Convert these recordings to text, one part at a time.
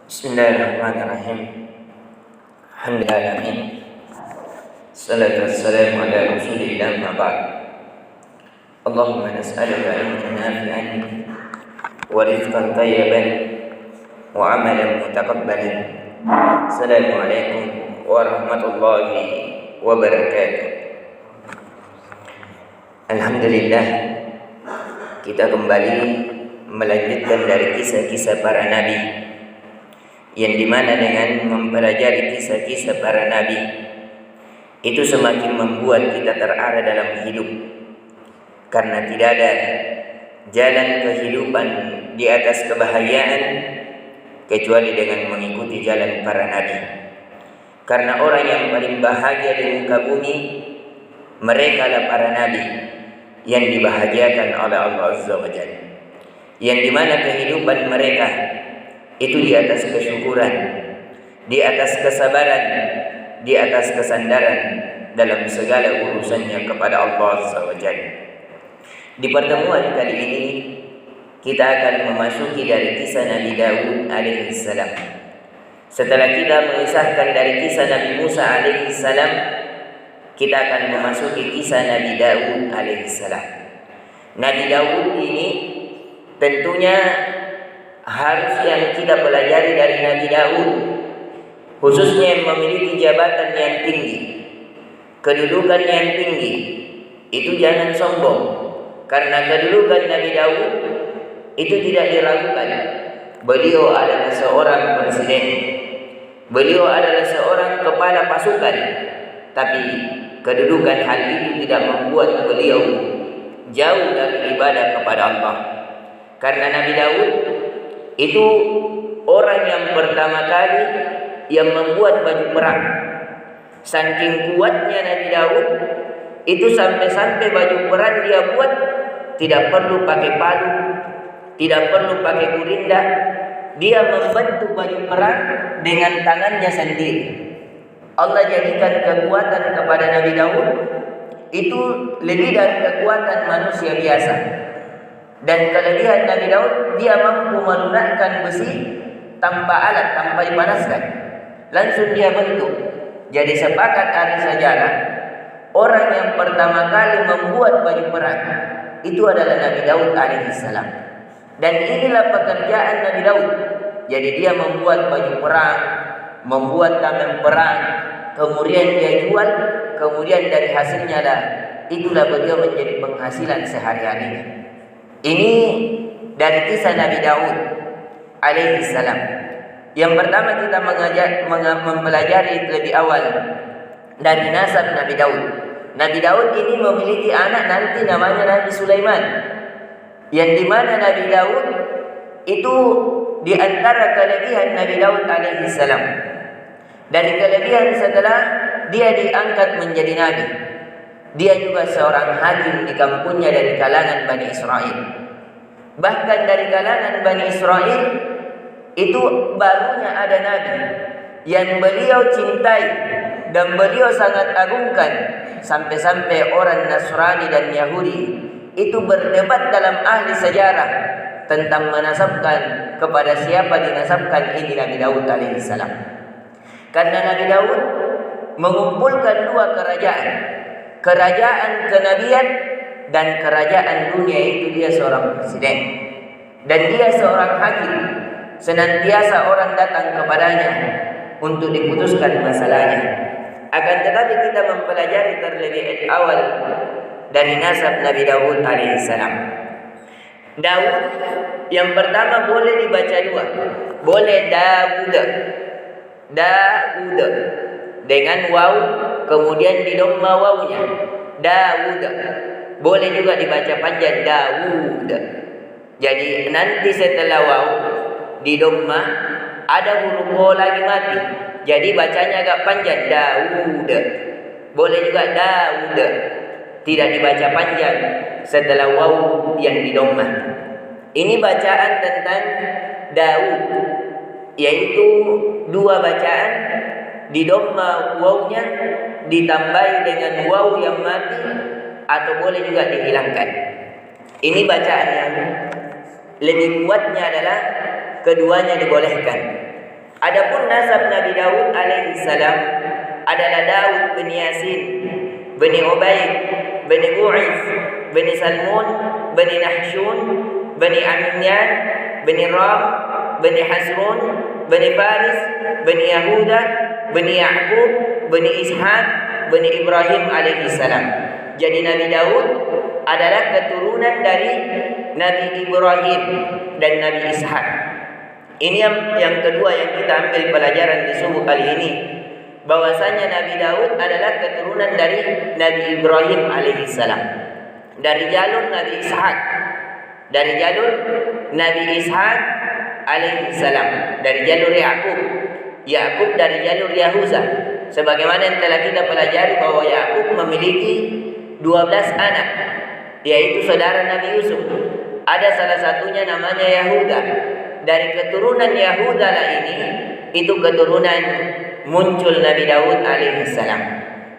Bismillahirrahmanirrahim. Alhamdulillahirrahmanirrahim. Salatu wassalamu ala rasulillah ma ba'd. Allahumma nas'aluka ilman nafi'an wa rizqan tayyiban wa amalan mutaqabbalan. Assalamualaikum warahmatullahi wabarakatuh. Alhamdulillah, kita kembali melanjutkan dari kisah-kisah para nabi, yang dimana dengan mempelajari kisah-kisah para nabi itu semakin membuat kita terarah dalam hidup, karena tidak ada jalan kehidupan di atas kebahagiaan kecuali dengan mengikuti jalan para nabi. Karena orang yang paling bahagia di muka bumi, mereka adalah para nabi yang dibahagiakan oleh Allah Azza wa Jalla, yang dimana kehidupan mereka itu di atas kesyukuran, di atas kesabaran, di atas kesandaran dalam segala urusannya kepada Allah Azza wa Jalla. Di pertemuan kali ini kita akan memasuki dari kisah Nabi Daud alaihissalam. Setelah kita mengisahkan dari kisah Nabi Musa alaihissalam, kita akan memasuki kisah Nabi Daud alaihissalam. Nabi Daud ini tentunya harus yang kita pelajari dari Nabi Daud, khususnya yang memiliki jabatan yang tinggi, kedudukan yang tinggi, itu jangan sombong, karena kedudukan Nabi Daud itu tidak diragukan. Beliau adalah seorang presiden, beliau adalah seorang kepala pasukan, tapi kedudukan hal itu tidak membuat beliau jauh dari ibadah kepada Allah. Karena Nabi Daud itu orang yang pertama kali yang membuat baju perang. Saking kuatnya Nabi Daud itu sampai-sampai baju perang dia buat tidak perlu pakai palu, tidak perlu pakai gurinda. Dia membentuk baju perang dengan tangannya sendiri. Allah jadikan kekuatan kepada Nabi Daud itu lebih dari kekuatan manusia biasa. Dan kelebihan Nabi Daud, dia mampu melunakkan besi tanpa alat, tanpa dipanaskan. Langsung dia bentuk. Jadi sepakat ahli sejarah, orang yang pertama kali membuat baju perang itu adalah Nabi Daud alaihissalam. Dan inilah pekerjaan Nabi Daud. Jadi dia membuat baju perang, membuat tameng perang, kemudian dia jual, kemudian dari hasilnya itulah beliau menjadi penghasilan sehari-harinya. Ini dari kisah Nabi Daud alaihissalam. Yang pertama kita mempelajari lebih awal dari nasab Nabi Daud. Nabi Daud ini memiliki anak nanti namanya Nabi Sulaiman, yang dimana Nabi Daud itu di antara kelebihan Nabi Daud alaihissalam. Dari kelebihan setelah dia diangkat menjadi nabi, dia juga seorang hakim di kampungnya dari kalangan Bani Israel. Bahkan dari kalangan Bani Israel itu barunya ada nabi yang beliau cintai dan beliau sangat agungkan, sampai-sampai orang Nasrani dan Yahudi itu berdebat dalam ahli sejarah tentang menasabkan kepada siapa dinasabkan ini Nabi Daud alaihissalam. Karena Nabi Daud mengumpulkan dua kerajaan, kerajaan kenabian dan kerajaan dunia. Itu dia seorang presiden dan dia seorang hakim. Senantiasa orang datang kepadanya untuk diputuskan masalahnya. Akan tetapi kita mempelajari terlebih awal dari nasab Nabi Daud alaihissalam. Daud yang pertama boleh dibaca dua, boleh Daud dengan waw, kemudian di dhamma wawnya Daud. Boleh juga dibaca panjang Daud. Jadi nanti setelah waw di dhamma ada huruf o lagi mati, jadi bacanya agak panjang Daud. Boleh juga Daud, tidak dibaca panjang setelah waw yang di dhamma. Ini bacaan tentang Daud, yaitu dua bacaan, di dhamma wawnya ditambahi dengan waw yang mati, atau boleh juga dihilangkan. Ini bacaan yang lebih kuatnya adalah keduanya dibolehkan. Adapun nasab Nabi Daud alaihi salam adalah Daud bin Yasin, bin Ubaid, bin Bu'is, bin Salmun, bin Nahshun, bin Amnyan, bin Ram, bin Hasrun, bin Faris, bin Yahuda, bin Ya'qub, bin Ishaq, bin Ibrahim alaihi salam. Jadi Nabi Daud adalah keturunan dari Nabi Ibrahim dan Nabi Ishaq. Ini yang kedua yang kita ambil pelajaran di subuh kali ini, bahwasanya Nabi Daud adalah keturunan dari Nabi Ibrahim alaihi salam, dari jalur Nabi Ishaq, dari jalur Nabi Ishaq alaihi salam, dari jalur Ya'qub, Ya'qub dari jalur Yahuza. Sebagaimana yang telah kita pelajari bahwa Ya'qub memiliki 12 anak, yaitu saudara Nabi Yusuf. Ada salah satunya namanya Yahuda. Dari keturunan Yahuda lah ini, itu keturunan muncul Nabi Daud alaihi salam.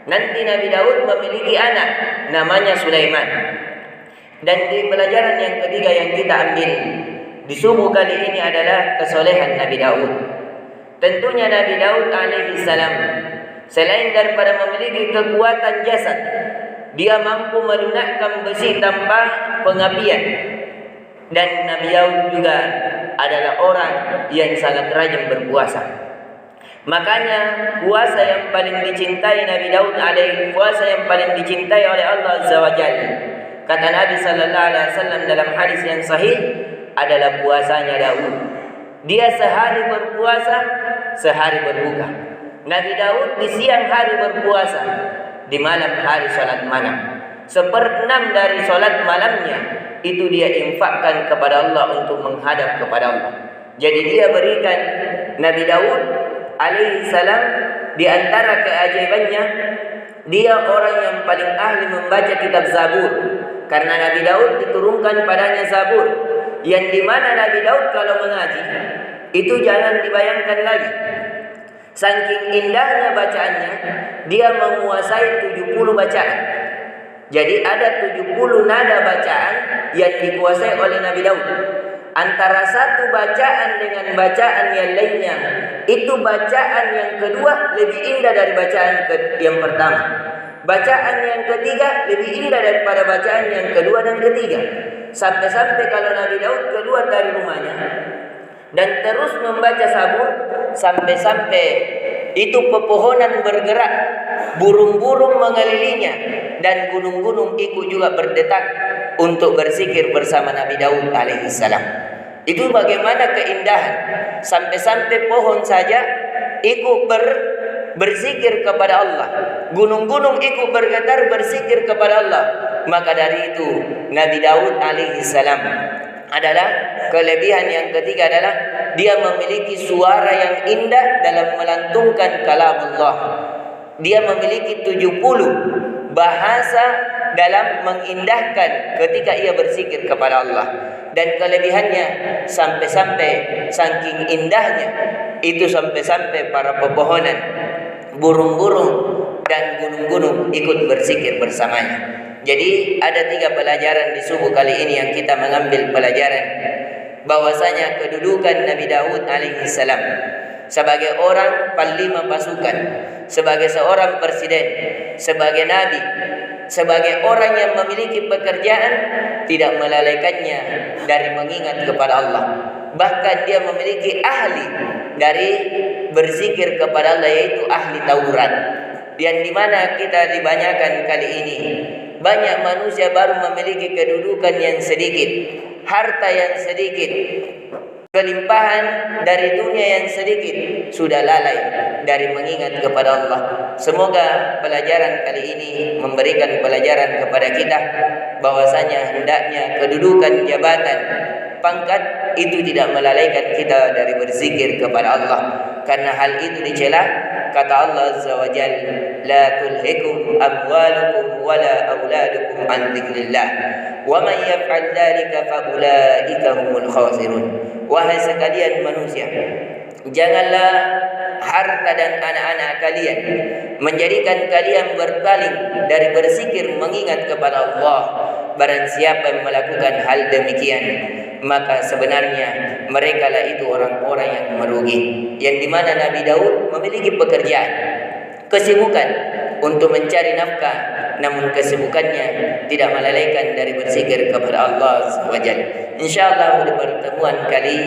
Nanti Nabi Daud memiliki anak namanya Sulaiman. Dan di pelajaran yang ketiga yang kita ambil di subuh kali ini adalah kesolehan Nabi Daud. Tentunya Nabi Daud alaihi salam, selain daripada memiliki kekuatan jasad, dia mampu melunakkan besi tanpa pengapian. Dan Nabi Daud juga adalah orang yang sangat rajin berpuasa. Makanya puasa yang paling dicintai Nabi Daud alaihi, puasa yang paling dicintai oleh Allah Azza wa Jalla, kata Nabi sallallahu alaihi wasallam dalam hadis yang sahih, adalah puasanya Daud. Dia sehari berpuasa, sehari berbuka. Nabi Daud di siang hari berpuasa, di malam hari salat malam. 1/6 dari salat malamnya itu dia infakkan kepada Allah untuk menghadap kepada Allah. Jadi dia berikan Nabi Daud alaihi salam, di antara keajaibannya, dia orang yang paling ahli membaca kitab Zabur. Karena Nabi Daud diturunkan padanya Zabur, yang dimana Nabi Daud kalau mengaji itu jangan dibayangkan lagi. Saking indahnya bacaannya, dia menguasai 70 bacaan. Jadi ada 70 nada bacaan yang dikuasai oleh Nabi Daud. Antara satu bacaan dengan bacaan yang lainnya, itu bacaan yang kedua lebih indah dari bacaan yang pertama. Bacaan yang ketiga lebih indah daripada bacaan yang kedua dan ketiga. Sampai-sampai kalau Nabi Daud keluar dari rumahnya dan terus membaca Zabur, sampai-sampai itu pepohonan bergerak, burung-burung mengelilinginya, dan gunung-gunung ikut juga berdetak untuk berzikir bersama Nabi Daud alaihi salam. Itu bagaimana keindahan, sampai-sampai pohon saja ikut berzikir kepada Allah, gunung-gunung ikut bergetar berzikir kepada Allah. Maka dari itu Nabi Daud alaihi salam adalah kelebihan yang ketiga adalah dia memiliki suara yang indah dalam melantunkan kalamullah. Dia memiliki 70 bahasa dalam mengindahkan ketika ia berzikir kepada Allah. Dan kelebihannya sampai-sampai saking indahnya itu, sampai-sampai para pepohonan, burung-burung dan gunung-gunung ikut berzikir bersamanya. Jadi ada 3 pelajaran di subuh kali ini yang kita mengambil pelajaran, bahwasanya kedudukan Nabi Daud alaihi salam sebagai orang panglima pasukan, sebagai seorang presiden, sebagai nabi, sebagai orang yang memiliki pekerjaan, tidak melalaikannya dari mengingat kepada Allah. Bahkan dia memiliki ahli dari berzikir kepada Allah, yaitu ahli Taurat. Yang dimana kita dibanyakan kali ini, banyak manusia baru memiliki kedudukan yang sedikit, harta yang sedikit, kelimpahan dari dunia yang sedikit, sudah lalai dari mengingat kepada Allah. Semoga pelajaran kali ini memberikan pelajaran kepada kita bahwasanya hendaknya kedudukan, jabatan, pangkat itu tidak melalaikan kita dari berzikir kepada Allah. Karena hal itu dicela, kata Allah Azza wa Jalla, la tulhikum amwalukum wala auladukum an dzikrillah wa man yaf'al dzalika fa ulaika humul khasirun. Wahai sekalian manusia, janganlah harta dan anak-anak kalian menjadikan kalian berpaling dari berzikir mengingat kepada Allah. barang siapa yang melakukan hal demikian, maka sebenarnya mereka lah itu orang-orang yang merugi. Yang dimana Nabi Daud memiliki pekerjaan, kesibukan untuk mencari nafkah, namun kesibukannya tidak melalaikan dari berzikir kepada Allah SWT. InsyaAllah di pertemuan kali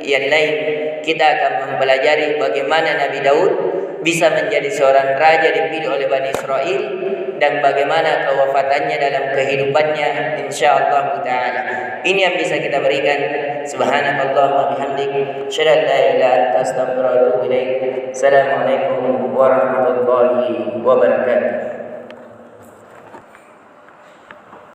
yang lain kita akan mempelajari bagaimana Nabi Daud bisa menjadi seorang raja dipilih oleh Bani Israel dan bagaimana kewafatannya dalam kehidupannya, insyaallah taala. Ini yang bisa kita berikan. Subhanakallahumma bihamdik, asyhadu an la ilaha illa anta, astaghfiruka wa atubu ilaik. Assalamualaikum warahmatullahi wabarakatuh.